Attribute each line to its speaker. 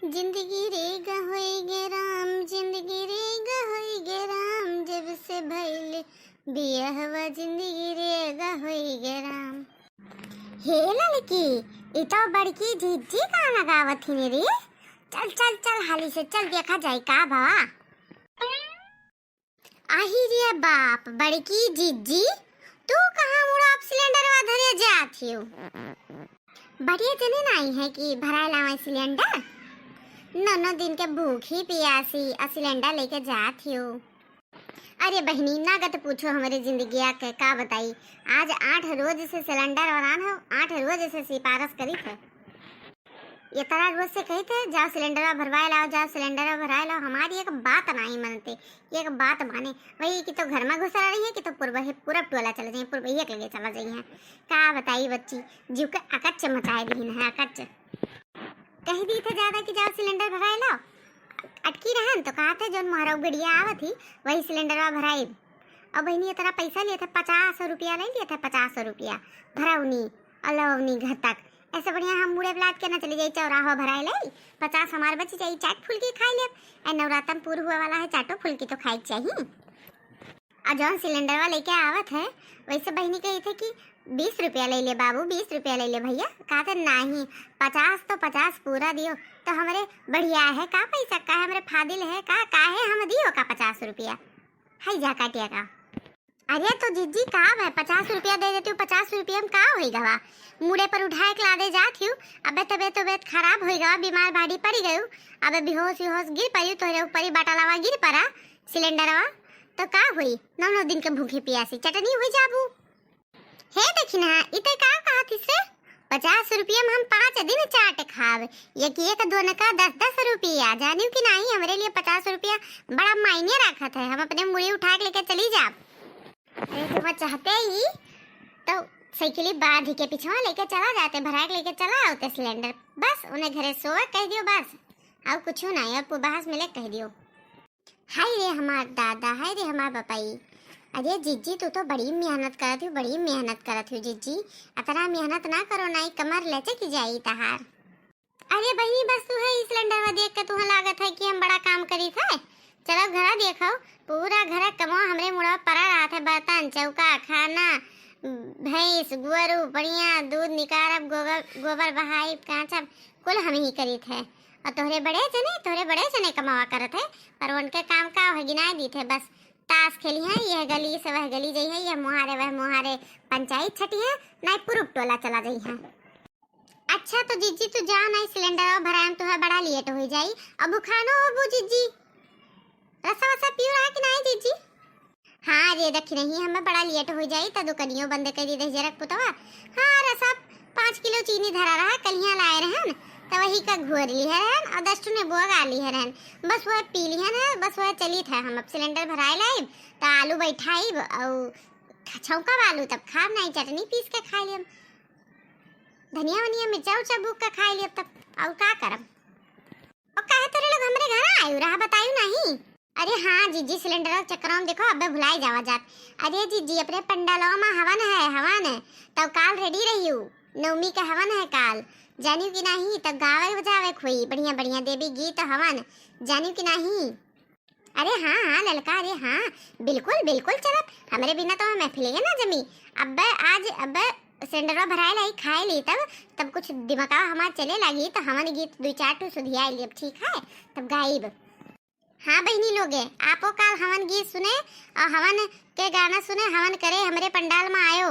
Speaker 1: जिंदगी रे गहोई गे राम, जिंदगी रे गहोई गे राम, जब से भइल बियहवा जिंदगी रे गहोई गे राम। हे लड़की, ई तो बड़की जीजी गाना गावत ही रे। चल चल चल हाली से चल देखा जाए का बाबा। आही रे बाप, बड़की जीजी तू कहाँ मुड़ा आप सिलेंडरवा धरे जात हो? बढ़िया जने नहीं है कि भरा लावा सिलेंडर। नौ दिन के भूखी पियासी सिलेंडर लेके जात हो। अरे बहनी नागत पूछो हमारे जिंदगी के का बताई। आज 8 रोज से सिलेंडर और आन हो, 8 रोज से सिफारिश करी थे। ये तरह रोज से कही थे जाओ सिलेंडर भरवाए लाओ, जाओ सिलेंडर भरवाए लाओ। हमारी एक बात नहीं मानते, एक बात माने वही कि तो घर में घुसा रही है कि तो पूरा टोला चले जाए, पूर्व एक लगे चला जाइए। का बताई बच्ची जीव के अकच्च मचाए दी है, अकच्च कह दी थे ज्यादा कि जाओ सिलेंडर भराए लाओ। अटकी रहन तो कहा थे जो महाराव गड़िया आवत थी वही सिलेंडर भराई। अब बहनी तरह पैसा लिए थे 50 रुपया ले लिए थे, 50 रुपया भरावनी अलावनी घर तक। ऐसे बढ़िया हम मुड़े ब्लाद के ना चले जाए चौराहा भराए ले 50 हमारे बची जाए, चाट फुल्की खाई ले। नवरातन पूर हुआ वाला है, चाटो फुल्की तो खाई चाहिए। और जौन सिलेंडर वाले लेके आवत है वैसे बहनी कही थे कि 20 रुपया ले ले बाबू, 20 रुपया ले ले भैया। कहा थे नहीं 50 तो 50 पूरा दियो। तो हमारे बढ़िया है का पैसा का हमारे फादिल है का काहे हम दियो का 50 रुपया है जा काटिया का। अरे तो जीजी का है 50 रुपया दे देती हूँ, 50 रुपया में का होगा वा मुड़े पर उठाए के लादे जाती हूँ। अबे तबियत खराब होगा, बीमार भाड़ी पड़ी गई, अबे बेहोश गिर पड़ी तोरे ऊपर ही बाटा लावा गिर पड़ा सिलेंडरवा तो का हुई। 9 दिन के भूखी पियासी चटनी हो जाबू। हे देखी ना इते का कहा थी से 50 रुपया में हम 5 दिन चाट खावे, एक दोनों का 10-10 रुपया। जानियो कि नहीं हमारे लिए 50 रुपया बड़ा मायने रखा था। हम अपने मुड़ी उठा के लेके चली जा। अरे तुम चाहते ही तो साइकिल बांध के पीछे लेके चला जाते, भरा के लेके चला आते सिलेंडर। बस उन्हें घरे सोए कह दियो बस, और कुछ नहीं और पुबास मिले कह दियो। हाय रे हमार दादा, हाय रे हमार पापाई। अरे जीजी तू तो बड़ी मेहनत करत हो, बड़ी मेहनत करत हो जीजी। इतना मेहनत ना करो नहीं कमर लेचे की जाई तहार। अरे बहनी बस तू है सिलेंडर में देख के तुम्हें लागत है कि हम बड़ा काम करी थे। चलो घर देखो पूरा घर कमो हमरे मुड़ा पड़ा रहा था, बर्तन चौका खाना भैंस गुरु बढ़िया दूध निकारब गोबर बहाई कांचा कुल हम ही करी थे। और तोहरे बड़े जने कमावा करत है, पर उनके काम का हो गिनाए दी थे। बस ताश खेली है, यह गली से वह गली जाई है, यह मुहारे वह मुहारे पंचायत छटी है, नहीं पूरा टोला चला जाई है। अच्छा तो जीजी तू जा नहीं सिलेंडर भराएम तो है बड़ा लेट हो जाई। अब खानो हो वो जीजी रसा वसा पियो रहा कि नहीं जीजी? हाँ रे देखी नहीं हमें बड़ा लेट हो जाई तो दुकानियों बंद कर दी दे जरक पुतवा। हाँ रसा 5 किलो चीनी धरा रहा कलियां लाए रहन तो वही का घोर ली है और 10 ने बुआ गाली है रहन, बस वह पी ली है, बस वह चली था। हम अब सिलेंडर भराए लाइब तो आलू बैठाइब और छौका आलू तब खाब नहीं, चटनी पीस के खा लियम, धनिया वनिया मिर्चा उर्चा भूख के खा लियब तब और का करब। और काहे तोरे लोग हमरे घर आयु रहा बतायू नहीं? अरे हाँ जीजी सिलेंडर चक्करों देखो अबे भुलाई जावा जात। अरे जीजी अपने पंडालों में हवन है तब काल रेडी रही हूँ, नवमी का हवन है काल, जानियो कि नहीं? तब गावे बजावे खोई बढ़िया बढ़िया देवी गीत हवन, जानियो कि नहीं? अरे हाँ ललका, अरे हाँ बिल्कुल बिल्कुल चलत, हमारे बिना तो महफिल ना जमी। अब्बे आज अब्बे सिलेंडर भराए लाई खाए ली तब कुछ दिमाग हमार चले लगी तो हवन गीत 2-4 ठो सुधिया ली। अब ठीक है तब गाइब। हाँ बहनी लोगे आपो काल हवन गीत सुने और हवन के गाना सुने, हवन करे हमारे पंडाल में आयो।